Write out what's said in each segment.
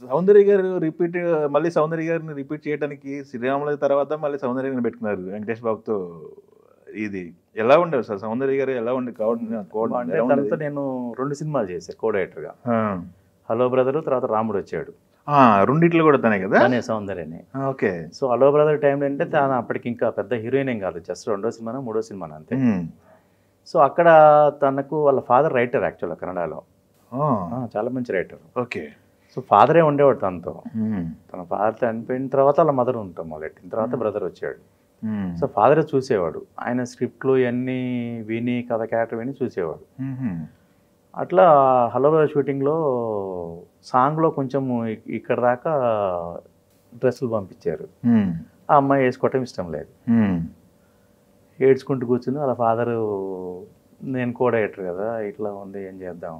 సౌందర్య గారు మళ్ళీ సౌందర్య గారిని రిపీట్ చేయడానికి శ్రీరాముల తర్వాత మళ్ళీ సౌందర్య గారిని పెట్టుకున్నారు వెంకటేష్ బాబుతో. ఇది ఎలా ఉండేది సార్? సౌందర్య గారు ఎలా ఉండే అంటే తనతో నేను 2 సినిమాలు చేశాను కో డైరెక్టర్గా. హలో బ్రదర్, తర్వాత రాముడు వచ్చాడు. రెండిట్లో కూడా తనే కదా? తనే సౌందర్యనే. ఓకే. సో హలో బ్రదర్ టైంలో అంటే తను అప్పటికి ఇంకా పెద్ద హీరోయిన్ ఏం కాదు, జస్ట్ 2వ సినిమానో 3వ సినిమానో అంతే. సో అక్కడ తనకు వాళ్ళ ఫాదర్ రైటర్ యాక్చువల్గా కన్నడలో, చాలా మంచి రైటర్. ఓకే. సో ఫాదరే ఉండేవాడు తనతో. తన ఫాదర్ చనిపోయిన తర్వాత వాళ్ళ మదర్ ఉంటాం మొదలెట్టిన తర్వాత బ్రదర్ వచ్చాడు. సో ఫాదరే చూసేవాడు, ఆయన స్క్రిప్ట్లు ఇవన్నీ విని కథ క్యారెక్టర్ విని చూసేవాడు. అట్లా హలో బ్రదర్ షూటింగ్లో సాంగ్లో కొంచెం ఇక్కడ దాకా డ్రెస్సులు పంపించారు. ఆ అమ్మాయి వేసుకోవటం ఇష్టం లేదు, ఏడ్చుకుంటూ కూర్చుంది. వాళ్ళ ఫాదరు, నేను కో డైరెక్టర్ కదా, ఇట్లా ఉంది ఏం చేద్దాం.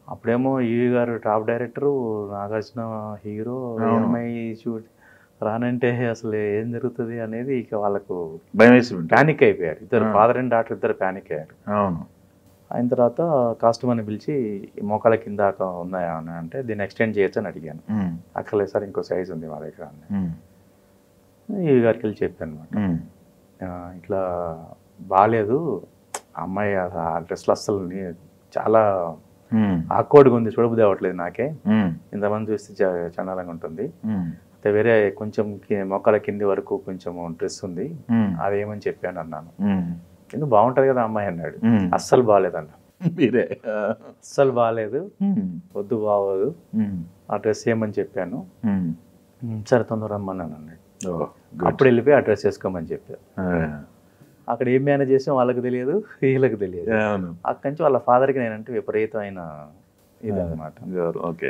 అప్పుడేమో ఈవి గారు టాప్ డైరెక్టరు, నాగార్జున హీరో, అమ్మాయి షూట్ రానంటే అసలు ఏం జరుగుతుంది అనేది ఇక వాళ్ళకు భయం వేసి ప్యానిక్ అయిపోయారు. ఇద్దరు ఫాదర్ అండ్ డాటర్ ఇద్దరు ప్యానిక్ అయ్యారు. అవును. అయిన తర్వాత కాస్ట్యూమర్ని పిలిచి మోకాల కింద ఉన్నాయా అని అంటే దీన్ని ఎక్స్టెండ్ చేయొచ్చు అని అడిగాను. అక్కర్లేదు సార్, ఇంకో సైజ్ ఉంది మా దగ్గర అని ఈవి గారికి వెళ్ళి చెప్పాను అనమాట. ఇట్లా బాగాలేదు అమ్మాయి, ఆ డ్రెస్లు అస్సలు చాలా ఆక్వర్డ్గా ఉంది, చూడబుద్ధి అవ్వట్లేదు నాకే, ఇంతమంది చూస్తే చండాలంగా ఉంటుంది, అయితే వేరే కొంచెం మొక్కల కింది వరకు కొంచెం డ్రెస్ ఉంది అదేమని చెప్పాను అన్నాను. ఎందుకు బాగుంటుంది కదా అమ్మాయి అన్నాడు. అస్సలు బాగాలేదన్న, మీరే అస్సలు బాగాలేదు, వద్దు బాగోదు, ఆ డ్రెస్ ఏమని చెప్పాను. సరే తొందర రమ్మన్నాను అన్నాడు. అప్పుడు వెళ్ళిపోయి ఆ డ్రెస్ వేసుకోమని చెప్పారు. అక్కడ ఏం మేనేజ్ చేసాం వాళ్ళకి తెలియదు, వీళ్ళకి తెలియదు. అక్కడి నుంచి వాళ్ళ ఫాదర్కి నేనంటే విపరీతమైన ఇది అనమాట. ఓకే.